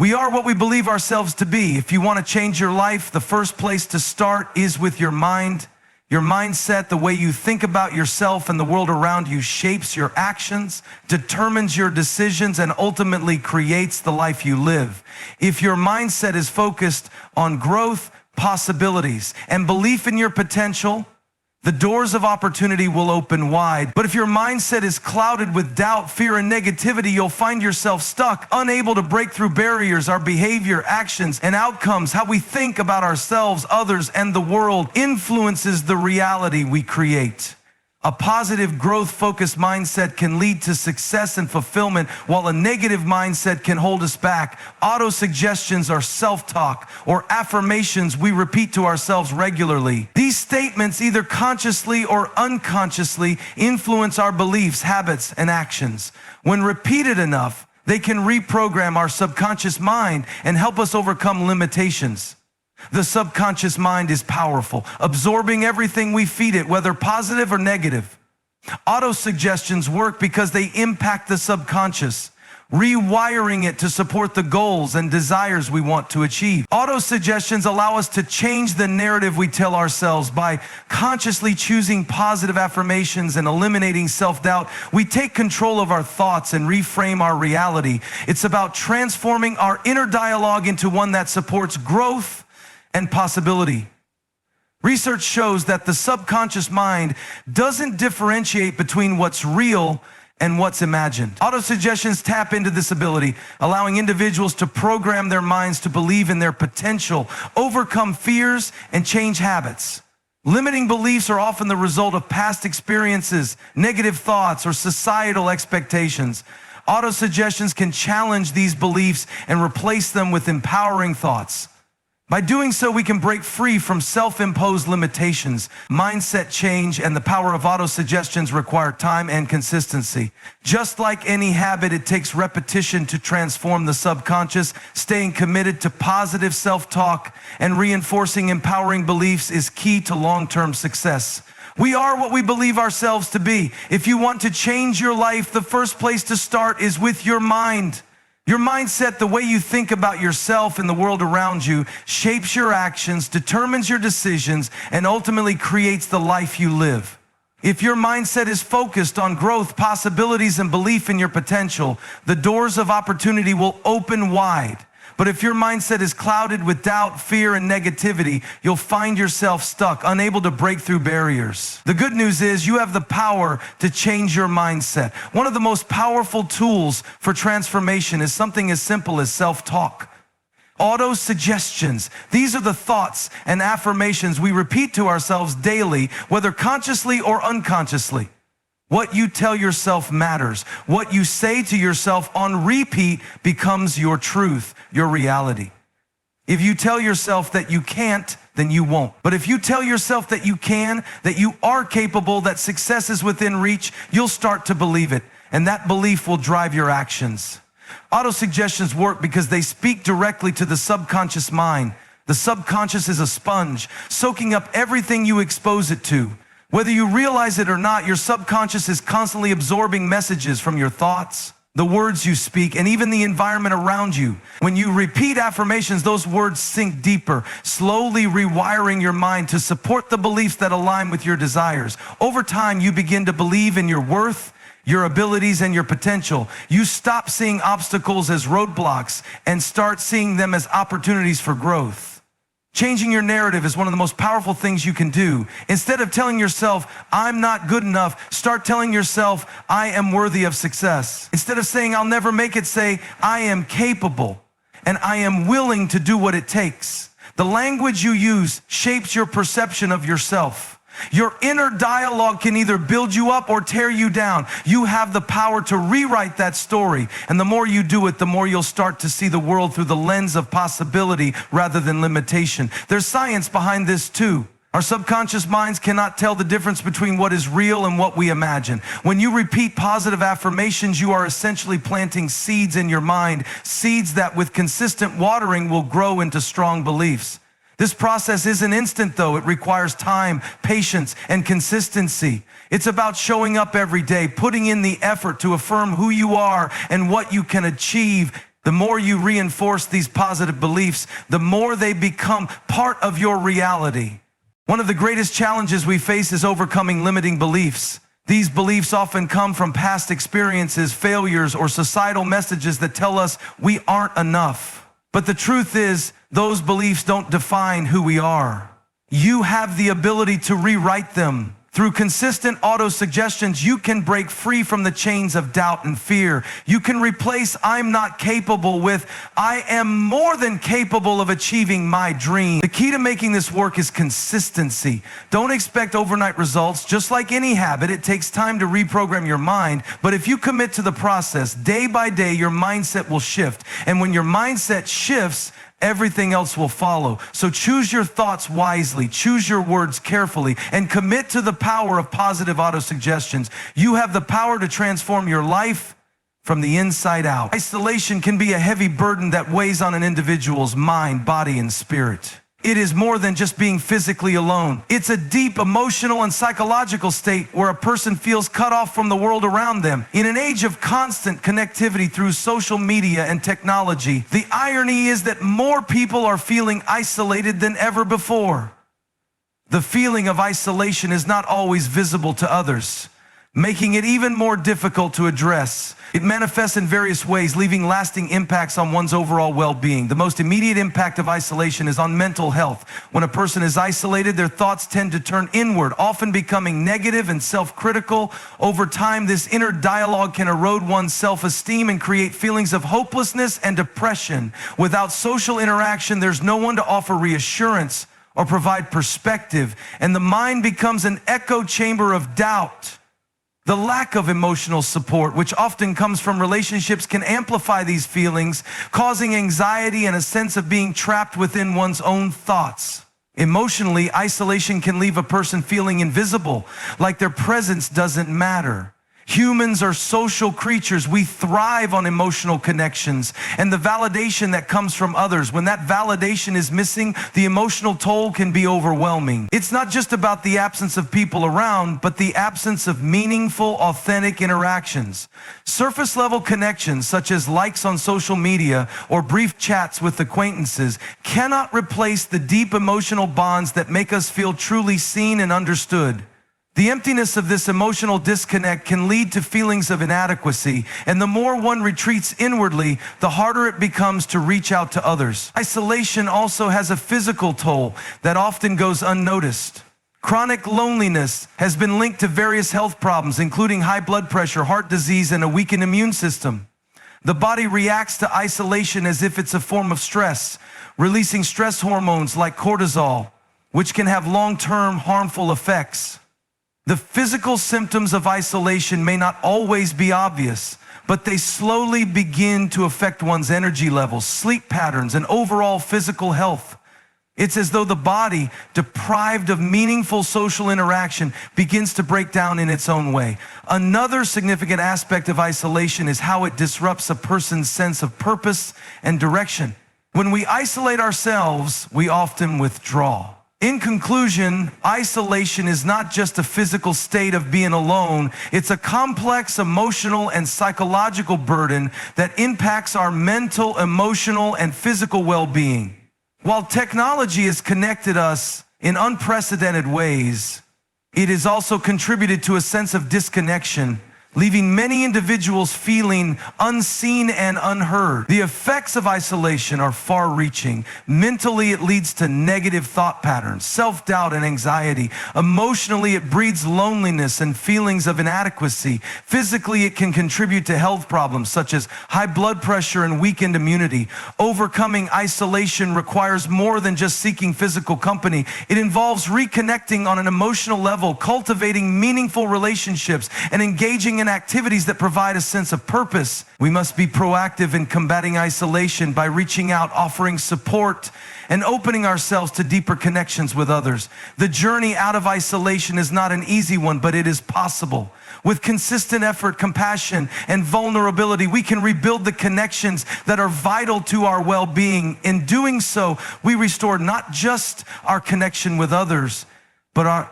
We are what we believe ourselves to be. If you want to change your life, the first place to start is with your mind. Your mindset, the way you think about yourself and the world around you, shapes your actions, determines your decisions, and ultimately creates the life you live. If your mindset is focused on growth, possibilities, and belief in your potential, the doors of opportunity will open wide. But if your mindset is clouded with doubt, fear, and negativity, you'll find yourself stuck, unable to break through barriers. Our behavior, actions, and outcomes, how we think about ourselves, others, and the world, influences the reality we create. A positive, growth-focused mindset can lead to success and fulfillment, while a negative mindset can hold us back. Auto-suggestions are self-talk or affirmations we repeat to ourselves regularly. These statements, either consciously or unconsciously, influence our beliefs, habits, and actions. When repeated enough, they can reprogram our subconscious mind and help us overcome limitations. The subconscious mind is powerful, absorbing everything we feed it, whether positive or negative. Auto-suggestions work because they impact the subconscious, rewiring it to support the goals and desires we want to achieve. Auto-suggestions allow us to change the narrative we tell ourselves. By consciously choosing positive affirmations and eliminating self-doubt, we take control of our thoughts and reframe our reality. It's about transforming our inner dialogue into one that supports growth and possibility. Research shows that the subconscious mind doesn't differentiate between what's real and what's imagined. Autosuggestions tap into this ability, allowing individuals to program their minds to believe in their potential, overcome fears, and change habits. Limiting beliefs are often the result of past experiences, negative thoughts, or societal expectations. Autosuggestions can challenge these beliefs and replace them with empowering thoughts. By doing so, we can break free from self-imposed limitations. Mindset change and the power of autosuggestions require time and consistency. Just like any habit, it takes repetition to transform the subconscious. Staying committed to positive self-talk and reinforcing empowering beliefs is key to long-term success. We are what we believe ourselves to be. If you want to change your life, the first place to start is with your mind. Your mindset, the way you think about yourself and the world around you, shapes your actions, determines your decisions, and ultimately creates the life you live. If your mindset is focused on growth, possibilities, and belief in your potential, the doors of opportunity will open wide. But if your mindset is clouded with doubt, fear, and negativity, you'll find yourself stuck, unable to break through barriers. The good news is you have the power to change your mindset. One of the most powerful tools for transformation is something as simple as self-talk. Auto-suggestions. These are the thoughts and affirmations we repeat to ourselves daily, whether consciously or unconsciously. What you tell yourself matters. What you say to yourself on repeat becomes your truth, your reality. If you tell yourself that you can't, then you won't. But if you tell yourself that you can, that you are capable, that success is within reach, you'll start to believe it. And that belief will drive your actions. Auto-suggestions work because they speak directly to the subconscious mind. The subconscious is a sponge, soaking up everything you expose it to. Whether you realize it or not, your subconscious is constantly absorbing messages from your thoughts, the words you speak, and even the environment around you. When you repeat affirmations, those words sink deeper, slowly rewiring your mind to support the beliefs that align with your desires. Over time, you begin to believe in your worth, your abilities, and your potential. You stop seeing obstacles as roadblocks and start seeing them as opportunities for growth. Changing your narrative is one of the most powerful things you can do. Instead of telling yourself, I'm not good enough, start telling yourself, I am worthy of success. Instead of saying, I'll never make it, say, I am capable and I am willing to do what it takes. The language you use shapes your perception of yourself. Your inner dialogue can either build you up or tear you down. You have the power to rewrite that story. And the more you do it, the more you'll start to see the world through the lens of possibility rather than limitation. There's science behind this too. Our subconscious minds cannot tell the difference between what is real and what we imagine. When you repeat positive affirmations, you are essentially planting seeds in your mind, seeds that with consistent watering will grow into strong beliefs. This process isn't instant though. It requires time, patience, and consistency. It's about showing up every day, putting in the effort to affirm who you are and what you can achieve The more you reinforce these positive beliefs, the more they become part of your reality. One of the greatest challenges we face is overcoming limiting beliefs. These beliefs often come from past experiences, failures, or societal messages that tell us we aren't enough. But the truth is, those beliefs don't define who we are. You have the ability to rewrite them. Through consistent auto-suggestions, you can break free from the chains of doubt and fear. You can replace "I'm not capable" with "I am more than capable of achieving my dream." The key to making this work is consistency. Don't expect overnight results. Just like any habit, it takes time to reprogram your mind. But if you commit to the process, day by day, your mindset will shift. And when your mindset shifts, everything else will follow. So choose your thoughts wisely, choose your words carefully, and commit to the power of positive autosuggestions. You have the power to transform your life from the inside out. Isolation can be a heavy burden that weighs on an individual's mind, body, and spirit. It is more than just being physically alone. It's a deep emotional and psychological state where a person feels cut off from the world around them. In an age of constant connectivity through social media and technology, the irony is that more people are feeling isolated than ever before. The feeling of isolation is not always visible to others, making it even more difficult to address. It manifests in various ways, leaving lasting impacts on one's overall well-being. The most immediate impact of isolation is on mental health. When a person is isolated, their thoughts tend to turn inward, often becoming negative and self-critical. Over time, this inner dialogue can erode one's self-esteem and create feelings of hopelessness and depression. Without social interaction, there's no one to offer reassurance or provide perspective, and the mind becomes an echo chamber of doubt. The lack of emotional support, which often comes from relationships, can amplify these feelings, causing anxiety and a sense of being trapped within one's own thoughts. Emotionally, isolation can leave a person feeling invisible, like their presence doesn't matter. Humans are social creatures. We thrive on emotional connections and the validation that comes from others. When that validation is missing, the emotional toll can be overwhelming. It's not just about the absence of people around, but the absence of meaningful, authentic interactions. Surface-level connections, such as likes on social media or brief chats with acquaintances, cannot replace the deep emotional bonds that make us feel truly seen and understood. The emptiness of this emotional disconnect can lead to feelings of inadequacy, and the more one retreats inwardly, the harder it becomes to reach out to others. Isolation also has a physical toll that often goes unnoticed. Chronic loneliness has been linked to various health problems, including high blood pressure, heart disease, and a weakened immune system. The body reacts to isolation as if it's a form of stress, releasing stress hormones like cortisol, which can have long-term harmful effects. The physical symptoms of isolation may not always be obvious, but they slowly begin to affect one's energy levels, sleep patterns, and overall physical health. It's as though the body, deprived of meaningful social interaction, begins to break down in its own way. Another significant aspect of isolation is how it disrupts a person's sense of purpose and direction. When we isolate ourselves, we often withdraw. In conclusion, isolation is not just a physical state of being alone. It's a complex emotional and psychological burden that impacts our mental, emotional, and physical well-being. While technology has connected us in unprecedented ways, it has also contributed to a sense of disconnection, leaving many individuals feeling unseen and unheard. The effects of isolation are far-reaching. Mentally, it leads to negative thought patterns, self-doubt, and anxiety. Emotionally, it breeds loneliness and feelings of inadequacy. Physically, it can contribute to health problems such as high blood pressure and weakened immunity. Overcoming isolation requires more than just seeking physical company. It involves reconnecting on an emotional level, cultivating meaningful relationships, and engaging in activities that provide a sense of purpose. We must be proactive in combating isolation by reaching out, offering support, and opening ourselves to deeper connections with others. The journey out of isolation is not an easy one, but it is possible. With consistent effort, compassion, and vulnerability, we can rebuild the connections that are vital to our well-being. In doing so, we restore not just our connection with others, but our